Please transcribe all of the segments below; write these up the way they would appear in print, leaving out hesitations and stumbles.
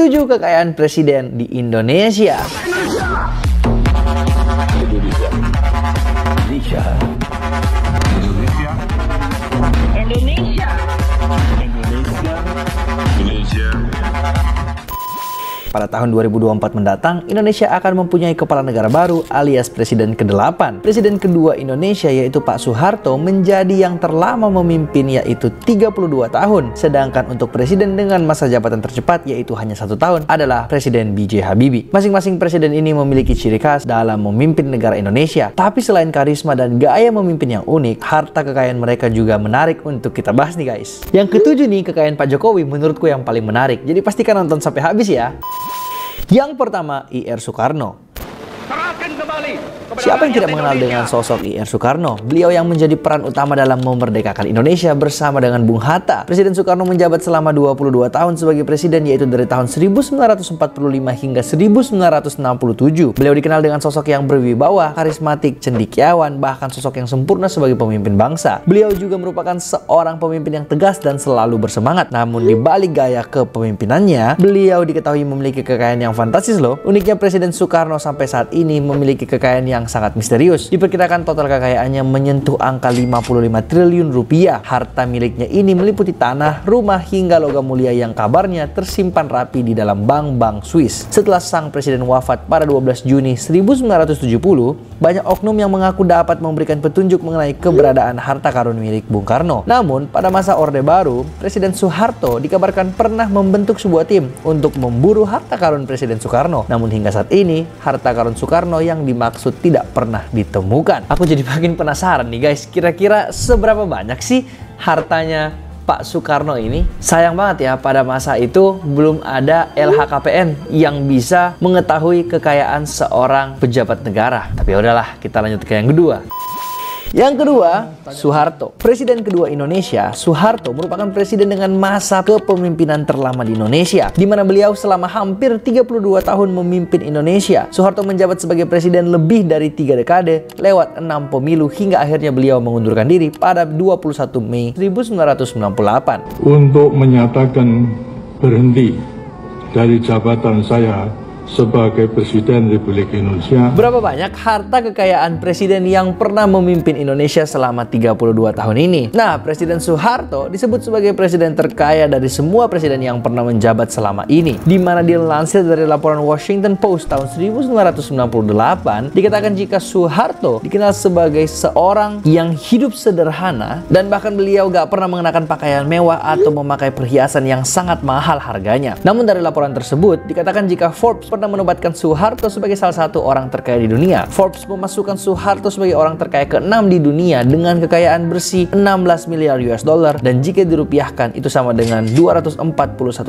7 kekayaan presiden di Indonesia. Pada tahun 2024 mendatang, Indonesia akan mempunyai kepala negara baru alias presiden ke-8. Presiden kedua Indonesia yaitu Pak Soeharto menjadi yang terlama memimpin yaitu 32 tahun. Sedangkan untuk presiden dengan masa jabatan tercepat yaitu hanya 1 tahun adalah Presiden B.J. Habibie. Masing-masing presiden ini memiliki ciri khas dalam memimpin negara Indonesia. Tapi selain karisma dan gaya memimpin yang unik, harta kekayaan mereka juga menarik untuk kita bahas nih guys. Yang ketujuh nih, kekayaan Pak Jokowi menurutku yang paling menarik. Jadi pastikan nonton sampai habis ya. Yang pertama, I.R. Soekarno. Siapa yang tidak mengenal dengan sosok I.R. Soekarno? Beliau yang menjadi peran utama dalam memerdekakan Indonesia bersama dengan Bung Hatta. Presiden Soekarno menjabat selama 22 tahun sebagai presiden, yaitu dari tahun 1945 hingga 1967. Beliau dikenal dengan sosok yang berwibawa, karismatik, cendekiawan, bahkan sosok yang sempurna sebagai pemimpin bangsa. Beliau juga merupakan seorang pemimpin yang tegas dan selalu bersemangat. Namun di balik gaya kepemimpinannya, beliau diketahui memiliki kekayaan yang fantastis loh. Uniknya Presiden Soekarno sampai saat ini memiliki kekayaan yang sangat misterius. Diperkirakan total kekayaannya menyentuh angka 55 triliun rupiah. Harta miliknya ini meliputi tanah, rumah, hingga logam mulia yang kabarnya tersimpan rapi di dalam bank-bank Swiss. Setelah sang presiden wafat pada 12 Juni 1970, banyak oknum yang mengaku dapat memberikan petunjuk mengenai keberadaan harta karun milik Bung Karno. Namun, pada masa Orde Baru, Presiden Soeharto dikabarkan pernah membentuk sebuah tim untuk memburu harta karun Presiden Soekarno. Namun hingga saat ini, harta karun Soekarno yang dimaksud tidak pernah ditemukan. Aku jadi makin penasaran nih guys, kira-kira seberapa banyak sih hartanya Pak Soekarno ini? Sayang banget ya, pada masa itu belum ada LHKPN yang bisa mengetahui kekayaan seorang pejabat negara. Tapi udahlah, kita lanjut ke yang kedua. Yang kedua, Soeharto. Presiden kedua Indonesia, Soeharto merupakan presiden dengan masa kepemimpinan terlama di Indonesia, di mana beliau selama hampir 32 tahun memimpin Indonesia. Soeharto menjabat sebagai presiden lebih dari 3 dekade, lewat 6 pemilu, hingga akhirnya beliau mengundurkan diri pada 21 Mei 1998. Untuk menyatakan berhenti dari jabatan saya sebagai Presiden Republik Indonesia. Berapa banyak harta kekayaan presiden yang pernah memimpin Indonesia selama 32 tahun ini? Nah, Presiden Soeharto disebut sebagai presiden terkaya dari semua presiden yang pernah menjabat selama ini. Di mana dilansir dari laporan Washington Post tahun 1998, dikatakan jika Soeharto dikenal sebagai seorang yang hidup sederhana dan bahkan beliau gak pernah mengenakan pakaian mewah atau memakai perhiasan yang sangat mahal harganya. Namun dari laporan tersebut, dikatakan jika Forbes pernah menobatkan Soeharto sebagai salah satu orang terkaya di dunia. Forbes memasukkan Soeharto sebagai orang terkaya ke-6 di dunia dengan kekayaan bersih 16 miliar US dollar, dan jika dirupiahkan itu sama dengan 241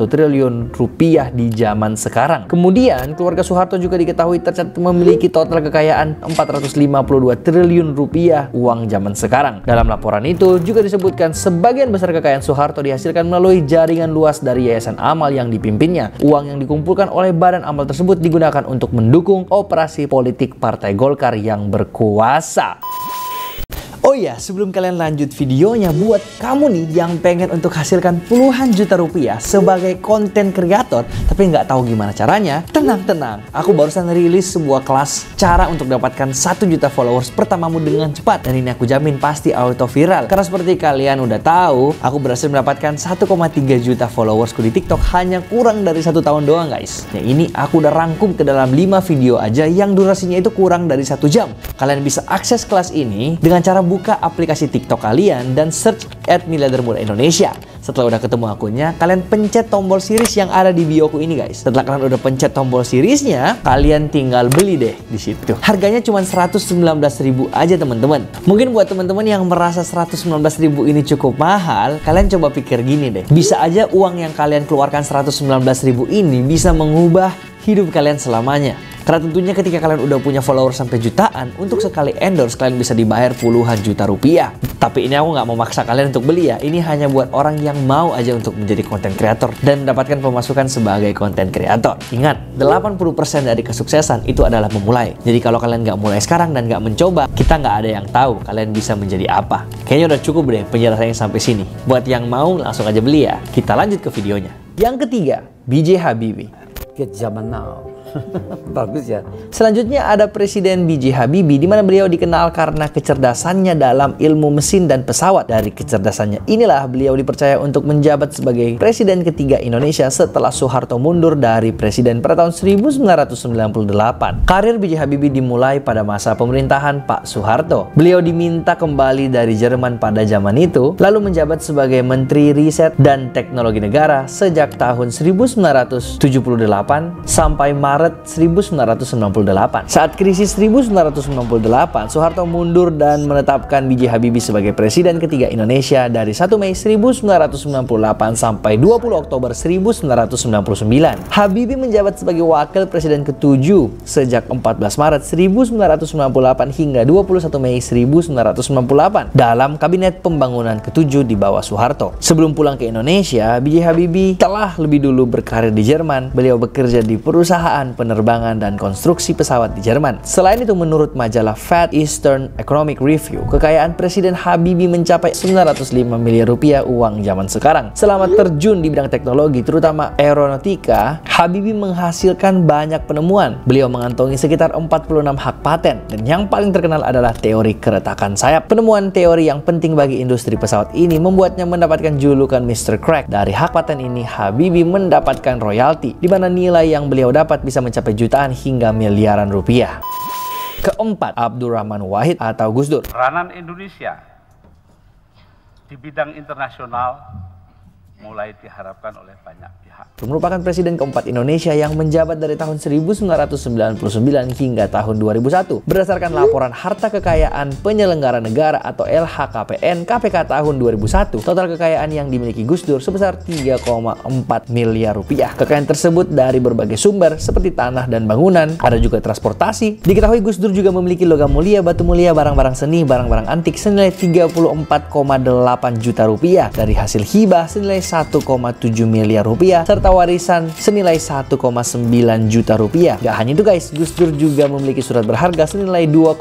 triliun rupiah di zaman sekarang. Kemudian keluarga Soeharto juga diketahui tercatat memiliki total kekayaan 452 triliun rupiah uang zaman sekarang. Dalam laporan itu juga disebutkan sebagian besar kekayaan Soeharto dihasilkan melalui jaringan luas dari Yayasan Amal yang dipimpinnya. Uang yang dikumpulkan oleh Badan Amal tersebut digunakan untuk mendukung operasi politik Partai Golkar yang berkuasa. Oh iya, sebelum kalian lanjut videonya, buat kamu nih yang pengen untuk hasilkan puluhan juta rupiah sebagai konten kreator tapi nggak tahu gimana caranya, tenang. Aku barusan rilis sebuah kelas cara untuk dapatkan 1 juta followers pertamamu dengan cepat. Dan ini aku jamin pasti auto viral. Karena seperti kalian udah tahu, aku berhasil mendapatkan 1,3 juta followersku di TikTok hanya kurang dari 1 tahun doang guys. Yang ini aku udah rangkum ke dalam 5 video aja yang durasinya itu kurang dari 1 jam. Kalian bisa akses kelas ini dengan cara buka aplikasi TikTok kalian dan search @miliarder_muda Indonesia. Setelah udah ketemu akunnya, kalian pencet tombol series yang ada di bioku ini guys. Setelah kalian udah pencet tombol seriesnya, kalian tinggal beli deh di situ. Harganya cuma 119.000 aja teman-teman. Mungkin buat teman-teman yang merasa 119.000 ini cukup mahal, kalian coba pikir gini deh. Bisa aja uang yang kalian keluarkan 119.000 ini bisa mengubah hidup kalian selamanya. Karena tentunya ketika kalian udah punya follower sampai jutaan, untuk sekali endorse kalian bisa dibayar puluhan juta rupiah. Tapi ini aku nggak mau maksa kalian untuk beli ya. Ini hanya buat orang yang mau aja untuk menjadi konten kreator dan mendapatkan pemasukan sebagai konten kreator. Ingat, 80% dari kesuksesan itu adalah memulai. Jadi kalau kalian nggak mulai sekarang dan nggak mencoba, kita nggak ada yang tahu kalian bisa menjadi apa. Kayaknya udah cukup deh penjelasannya sampai sini. Buat yang mau langsung aja beli ya. Kita lanjut ke videonya. Yang ketiga, B.J. Habibie. Get zaman now. Bagus ya. Selanjutnya ada Presiden B.J. Habibie, di mana beliau dikenal karena kecerdasannya dalam ilmu mesin dan pesawat. Dari kecerdasannya inilah beliau dipercaya untuk menjabat sebagai Presiden ketiga Indonesia setelah Soeharto mundur dari presiden pada tahun 1998. Karir B.J. Habibie dimulai pada masa pemerintahan Pak Soeharto. Beliau diminta kembali dari Jerman pada zaman itu, lalu menjabat sebagai Menteri Riset dan Teknologi Negara sejak tahun 1978 sampai Maret 1998. Saat krisis 1998, Soeharto mundur dan menetapkan B.J. Habibie sebagai Presiden ketiga Indonesia dari 1 Mei 1998 sampai 20 Oktober 1999. Habibie menjabat sebagai Wakil Presiden ke-7 sejak 14 Maret 1998 hingga 21 Mei 1998 dalam Kabinet Pembangunan ke-7 di bawah Soeharto. Sebelum pulang ke Indonesia, B.J. Habibie telah lebih dulu berkarir di Jerman. Beliau bekerja di perusahaan penerbangan dan konstruksi pesawat di Jerman. Selain itu, menurut majalah Far Eastern Economic Review, kekayaan Presiden Habibie mencapai 905 miliar rupiah uang zaman sekarang. Selama terjun di bidang teknologi, terutama aeronautika, Habibie menghasilkan banyak penemuan. Beliau mengantongi sekitar 46 hak paten, dan yang paling terkenal adalah teori keretakan sayap. Penemuan teori yang penting bagi industri pesawat ini membuatnya mendapatkan julukan Mr. Crack. Dari hak paten ini, Habibie mendapatkan royalti, di mana nilai yang beliau dapat bisa mencapai jutaan hingga miliaran rupiah. Keempat, Abdurrahman Wahid atau Gus Dur. Peranan Indonesia di bidang internasional mulai diharapkan oleh banyak pihak. Merupakan presiden keempat Indonesia yang menjabat dari tahun 1999 hingga tahun 2001. Berdasarkan laporan harta kekayaan penyelenggara negara atau LHKPN KPK tahun 2001, total kekayaan yang dimiliki Gus Dur sebesar 3,4 miliar rupiah. Kekayaan tersebut dari berbagai sumber seperti tanah dan bangunan, ada juga transportasi. Diketahui Gus Dur juga memiliki logam mulia, batu mulia, barang-barang seni, barang-barang antik senilai 34,8 juta rupiah, dari hasil hibah senilai 1,7 miliar rupiah, serta warisan senilai 1,9 juta rupiah. Gak hanya itu guys, Gus Dur juga memiliki surat berharga senilai 2,5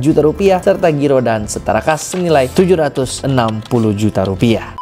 juta rupiah, serta giro dan setara kas senilai 760 juta rupiah.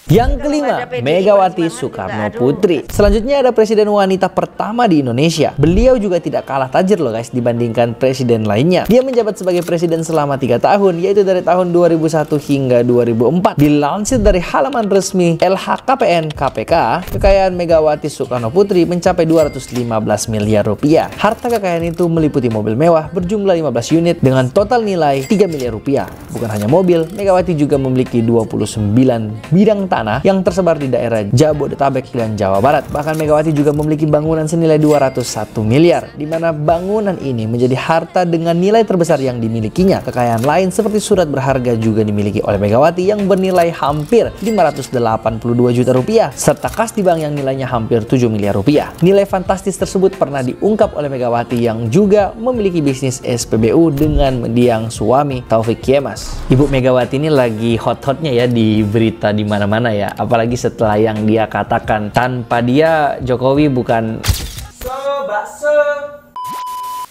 Yang kelima, Megawati Soekarno Putri. Selanjutnya ada presiden wanita pertama di Indonesia. Beliau juga tidak kalah tajir loh guys dibandingkan presiden lainnya. Dia menjabat sebagai presiden selama 3 tahun, yaitu dari tahun 2001 hingga 2004. Dilansir dari halaman resmi LHKPN KPK, kekayaan Megawati Soekarno Putri mencapai 215 miliar rupiah. Harta kekayaan itu meliputi mobil mewah berjumlah 15 unit dengan total nilai 3 miliar rupiah. Bukan hanya mobil, Megawati juga memiliki 29 bidang tanah yang tersebar di daerah Jabodetabek dan Jawa Barat. Bahkan Megawati juga memiliki bangunan senilai 201 miliar, di mana bangunan ini menjadi harta dengan nilai terbesar yang dimilikinya. Kekayaan lain seperti surat berharga juga dimiliki oleh Megawati yang bernilai hampir 582 juta rupiah, serta kas di bank yang nilainya hampir 7 miliar rupiah. Nilai fantastis tersebut pernah diungkap oleh Megawati yang juga memiliki bisnis SPBU dengan mendiang suami Taufik Kimas. Ibu Megawati ini lagi hot-hotnya ya di berita di mana-mana ya, apalagi setelah yang dia katakan tanpa dia Jokowi bukan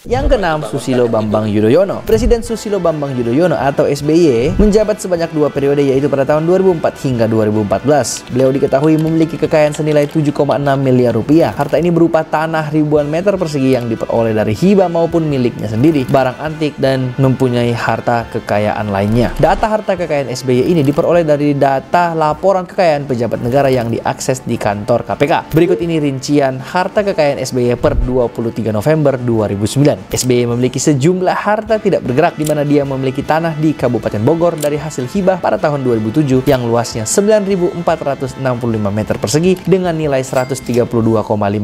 Yang keenam, Susilo Bambang Yudhoyono. Presiden Susilo Bambang Yudhoyono atau SBY menjabat sebanyak 2 periode, yaitu pada tahun 2004 hingga 2014. Beliau diketahui memiliki kekayaan senilai 7,6 miliar rupiah. Harta ini berupa tanah ribuan meter persegi yang diperoleh dari hibah maupun miliknya sendiri, barang antik, dan mempunyai harta kekayaan lainnya. Data harta kekayaan SBY ini diperoleh dari data laporan kekayaan pejabat negara yang diakses di kantor KPK. Berikut ini rincian harta kekayaan SBY per 23 November 2009. SBY memiliki sejumlah harta tidak bergerak, di mana dia memiliki tanah di Kabupaten Bogor dari hasil hibah pada tahun 2007 yang luasnya 9.465 meter persegi dengan nilai 132,5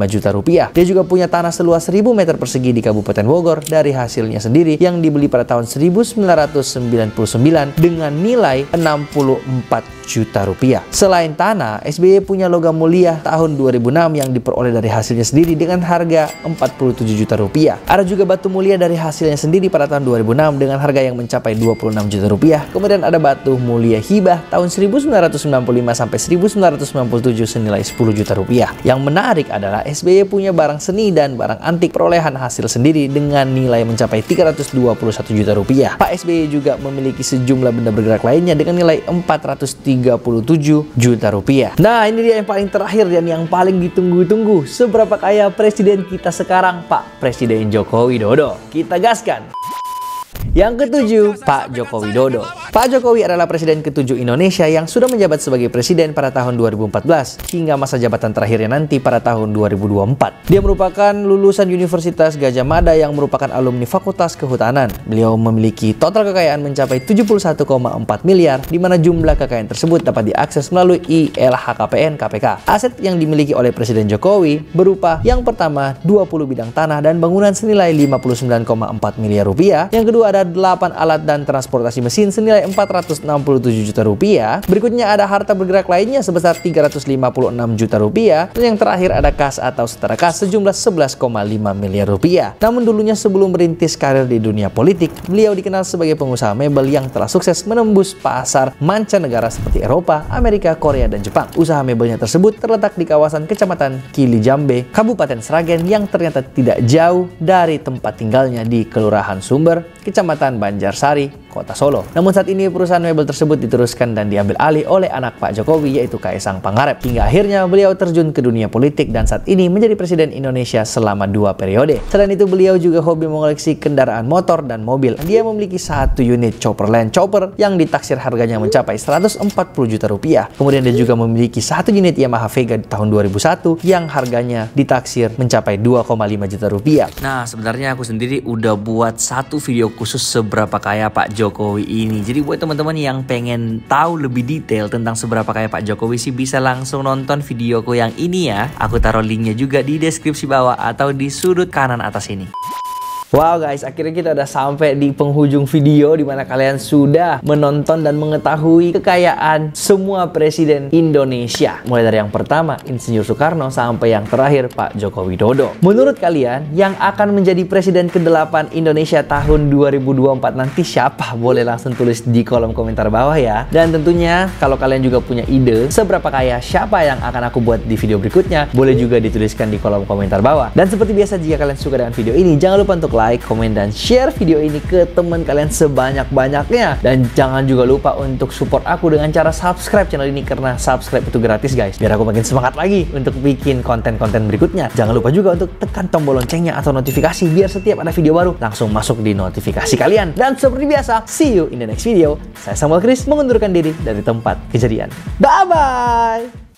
juta rupiah. Dia juga punya tanah seluas 1.000 meter persegi di Kabupaten Bogor dari hasilnya sendiri yang dibeli pada tahun 1999 dengan nilai 64 juta rupiah. Selain tanah, SBY punya logam mulia tahun 2006 yang diperoleh dari hasilnya sendiri dengan harga 47 juta rupiah. Ada juga juga batu mulia dari hasilnya sendiri pada tahun 2006 dengan harga yang mencapai 26 juta rupiah. Kemudian ada batu mulia hibah tahun 1995 sampai 1997 senilai 10 juta rupiah. Yang menarik adalah SBY punya barang seni dan barang antik perolehan hasil sendiri dengan nilai mencapai 321 juta rupiah. Pak SBY juga memiliki sejumlah benda bergerak lainnya dengan nilai 437 juta rupiah. Nah, ini dia yang paling terakhir dan yang paling ditunggu-tunggu. Seberapa kaya presiden kita sekarang, Pak Presiden Joko Widodo? Kita gaskan. Yang ketujuh, Pak Joko Widodo. Pak Jokowi adalah presiden ketujuh Indonesia yang sudah menjabat sebagai presiden pada tahun 2014 hingga masa jabatan terakhirnya nanti pada tahun 2024. Dia merupakan lulusan Universitas Gadjah Mada yang merupakan alumni Fakultas Kehutanan. Beliau memiliki total kekayaan mencapai 71,4 miliar, di mana jumlah kekayaan tersebut dapat diakses melalui LHKPN KPK. Aset yang dimiliki oleh Presiden Jokowi berupa yang pertama 20 bidang tanah dan bangunan senilai 59,4 miliar rupiah. Yang kedua ada 8 alat dan transportasi mesin senilai 467 juta rupiah. Berikutnya ada harta bergerak lainnya sebesar 356 juta rupiah. Dan yang terakhir ada kas atau setara kas sejumlah 11,5 miliar rupiah. Namun dulunya sebelum merintis karir di dunia politik, beliau dikenal sebagai pengusaha mebel yang telah sukses menembus pasar mancanegara seperti Eropa, Amerika, Korea, dan Jepang. Usaha mebelnya tersebut terletak di kawasan Kecamatan Kilijambe, Kabupaten Sragen yang ternyata tidak jauh dari tempat tinggalnya di Kelurahan Sumber, Kecamatan Banjarsari, Kota Solo. Namun saat ini perusahaan mebel tersebut diteruskan dan diambil alih oleh anak Pak Jokowi yaitu Kaisang Pangarep. Hingga akhirnya beliau terjun ke dunia politik dan saat ini menjadi presiden Indonesia selama 2 periode. Selain itu beliau juga hobi mengoleksi kendaraan motor dan mobil. Dia memiliki 1 unit chopper Land Chopper yang ditaksir harganya mencapai 140 juta rupiah. Kemudian dia juga memiliki 1 unit Yamaha Vega di tahun 2001 yang harganya ditaksir mencapai 2,5 juta rupiah. Nah, sebenarnya aku sendiri udah buat satu video khusus seberapa kaya Pak Jokowi ini. Jadi buat teman-teman yang pengen tahu lebih detail tentang seberapa kaya Pak Jokowi sih bisa langsung nonton videoku yang ini ya. Aku taruh linknya juga di deskripsi bawah atau di sudut kanan atas ini. Wow guys, akhirnya kita udah sampai di penghujung video di mana kalian sudah menonton dan mengetahui kekayaan semua presiden Indonesia. Mulai dari yang pertama, Insinyur Soekarno, sampai yang terakhir, Pak Joko Widodo. Menurut kalian, yang akan menjadi presiden ke-8 Indonesia tahun 2024 nanti siapa? Boleh langsung tulis di kolom komentar bawah ya. Dan tentunya, kalau kalian juga punya ide seberapa kaya siapa yang akan aku buat di video berikutnya, boleh juga dituliskan di kolom komentar bawah. Dan seperti biasa, jika kalian suka dengan video ini, jangan lupa untuk like, komen, dan share video ini ke teman kalian sebanyak-banyaknya. Dan jangan juga lupa untuk support aku dengan cara subscribe channel ini, karena subscribe itu gratis guys, biar aku makin semangat lagi untuk bikin konten-konten berikutnya. Jangan lupa juga untuk tekan tombol loncengnya atau notifikasi biar setiap ada video baru langsung masuk di notifikasi kalian. Dan seperti biasa, see you in the next video. Saya Samuel Chris mengundurkan diri dari tempat kejadian. Bye-bye!